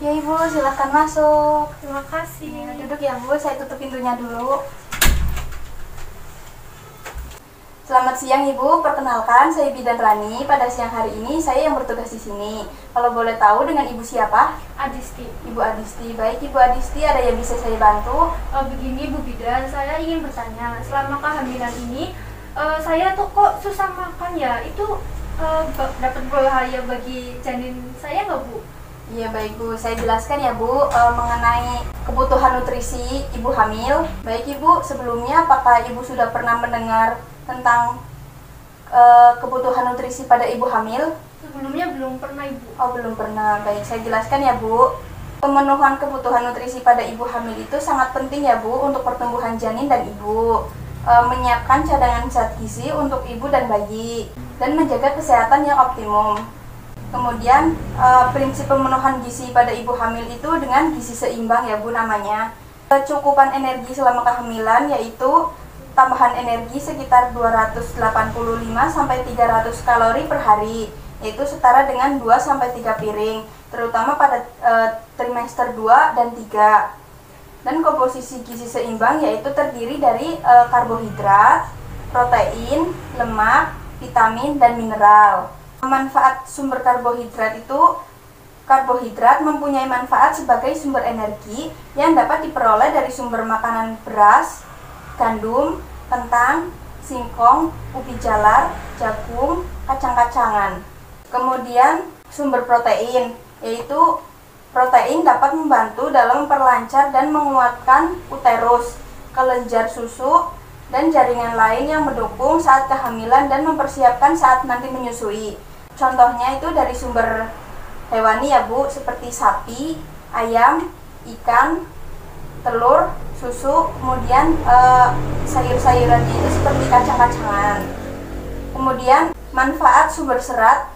Ya Ibu, silahkan masuk. Terima kasih. Ya, duduk ya Bu, saya tutup pintunya dulu. Selamat siang Ibu, perkenalkan saya Bidan Rani. Pada siang hari ini saya yang bertugas di sini. Kalau boleh tahu dengan Ibu siapa? Adisti. Ibu Adisti. Baik Ibu Adisti, ada yang bisa saya bantu? Begini Bu Bidan, saya ingin bertanya, selama kehamilan ini saya tuh kok susah makan ya? Itu dapat bahaya bagi janin saya nggak Bu? Iya baik Bu, saya jelaskan ya Bu mengenai kebutuhan nutrisi ibu hamil. Baik Ibu, sebelumnya apakah Ibu sudah pernah mendengar tentang kebutuhan nutrisi pada ibu hamil? Sebelumnya belum pernah Ibu. Oh belum pernah, baik saya jelaskan ya Bu. Pemenuhan kebutuhan nutrisi pada ibu hamil itu sangat penting ya Bu untuk pertumbuhan janin dan ibu. Menyiapkan cadangan zat gizi untuk ibu dan bayi dan menjaga kesehatan yang optimum. Kemudian prinsip pemenuhan gizi pada ibu hamil itu dengan gizi seimbang ya Bu namanya. Kecukupan energi selama kehamilan yaitu tambahan energi sekitar 285 sampai 300 kalori per hari, yaitu setara dengan 2 sampai 3 piring, terutama pada trimester 2 dan 3. Dan komposisi gizi seimbang yaitu terdiri dari karbohidrat, protein, lemak, vitamin, dan mineral. Manfaat sumber karbohidrat itu, karbohidrat mempunyai manfaat sebagai sumber energi yang dapat diperoleh dari sumber makanan beras, gandum, kentang, singkong, ubi jalar, jagung, kacang-kacangan. Kemudian sumber protein, yaitu protein dapat membantu dalam memperlancar dan menguatkan uterus, kelenjar susu, dan jaringan lain yang mendukung saat kehamilan dan mempersiapkan saat nanti menyusui. Contohnya itu dari sumber hewani ya Bu, seperti sapi, ayam, ikan, telur, susu, kemudian sayur-sayurannya itu seperti kacang-kacangan. Kemudian manfaat sumber serat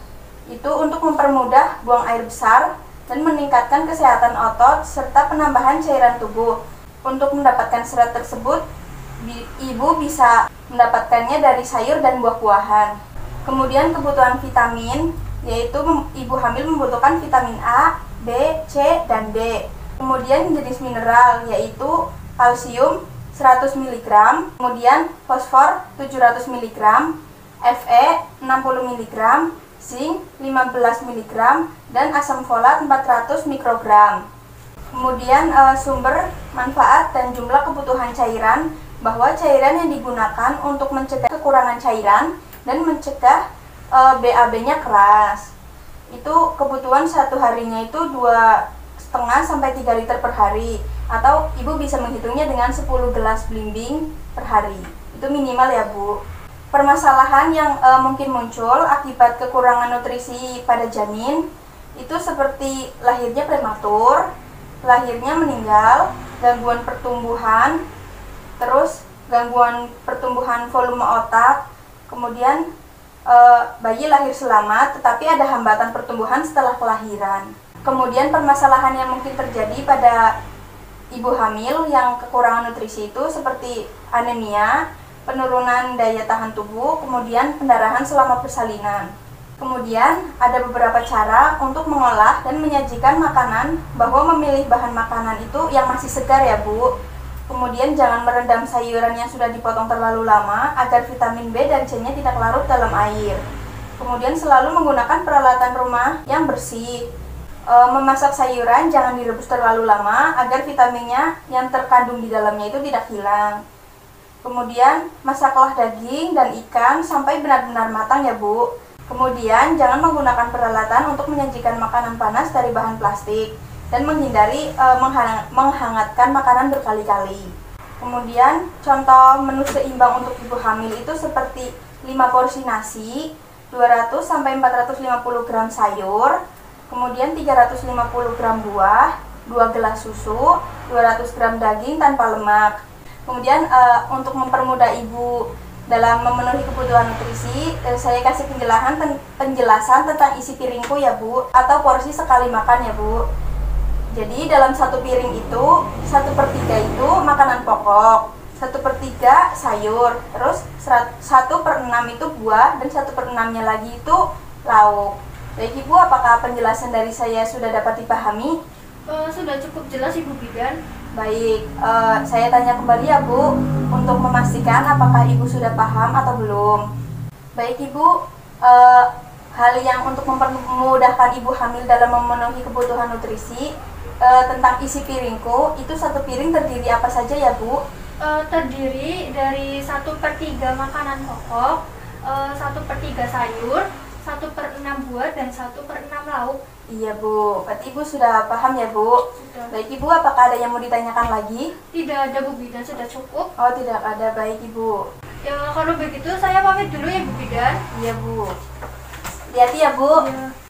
itu untuk mempermudah buang air besar dan meningkatkan kesehatan otot serta penambahan cairan tubuh. Untuk mendapatkan serat tersebut, ibu bisa mendapatkannya dari sayur dan buah-buahan. Kemudian kebutuhan vitamin, yaitu ibu hamil membutuhkan vitamin A, B, C, dan D. Kemudian jenis mineral yaitu kalsium 100 mg, kemudian fosfor 700 mg, Fe 60 mg, zinc 15 mg, dan asam folat 400 mikrogram. Kemudian sumber manfaat dan jumlah kebutuhan cairan, bahwa cairan yang digunakan untuk mencegah kekurangan cairan dan mencegah BAB-nya keras. Itu kebutuhan satu harinya itu 2,5 sampai 3 liter per hari, atau ibu bisa menghitungnya dengan 10 gelas blimbing per hari. Itu minimal ya Bu. Permasalahan yang mungkin muncul akibat kekurangan nutrisi pada janin itu seperti lahirnya prematur, lahirnya meninggal, gangguan pertumbuhan, terus gangguan pertumbuhan volume otak, kemudian bayi lahir selamat tetapi ada hambatan pertumbuhan setelah kelahiran. Kemudian permasalahan yang mungkin terjadi pada ibu hamil yang kekurangan nutrisi itu seperti anemia, penurunan daya tahan tubuh, kemudian pendarahan selama persalinan. Kemudian ada beberapa cara untuk mengolah dan menyajikan makanan, bahwa memilih bahan makanan itu yang masih segar ya Bu. Kemudian jangan merendam sayuran yang sudah dipotong terlalu lama agar vitamin B dan C-nya tidak larut dalam air. Kemudian selalu menggunakan peralatan rumah yang bersih. Memasak sayuran jangan direbus terlalu lama agar vitaminnya yang terkandung di dalamnya itu tidak hilang. Kemudian masaklah daging dan ikan sampai benar-benar matang ya Bu. Kemudian jangan menggunakan peralatan untuk menyajikan makanan panas dari bahan plastik dan menghindari menghangatkan makanan berkali-kali. Kemudian contoh menu seimbang untuk ibu hamil itu seperti 5 porsi nasi, 200 sampai 450 gram sayur, kemudian 350 gram buah, 2 gelas susu, 200 gram daging tanpa lemak. Kemudian untuk mempermudah ibu dalam memenuhi kebutuhan nutrisi, saya kasih penjelasan tentang isi piringku ya Bu, atau porsi sekali makan ya Bu. Jadi dalam satu piring itu 1/3 itu makanan pokok, 1/3 sayur, terus 1/6 itu buah, dan 1/6-nya lagi itu lauk. Baik Ibu, apakah penjelasan dari saya sudah dapat dipahami? Sudah cukup jelas Ibu Bidan. Baik, saya tanya kembali ya Bu, untuk memastikan apakah Ibu sudah paham atau belum. Baik Ibu, hal yang untuk memudahkan Ibu hamil dalam memenuhi kebutuhan nutrisi, tentang isi piringku, itu satu piring terdiri apa saja ya Bu? Terdiri dari 1/3 makanan pokok, 1/3 sayur, 1/6 buah, dan 1/6 lauk. Iya Bu, berarti Ibu sudah paham ya Bu? Sudah. Baik Ibu, apakah ada yang mau ditanyakan lagi? Tidak ada Bu Bidan, sudah cukup. Oh tidak ada, baik Ibu. Ya kalau begitu saya pamit dulu ya Bu Bidan. Iya Bu. Hati-hati ya Bu. Ya.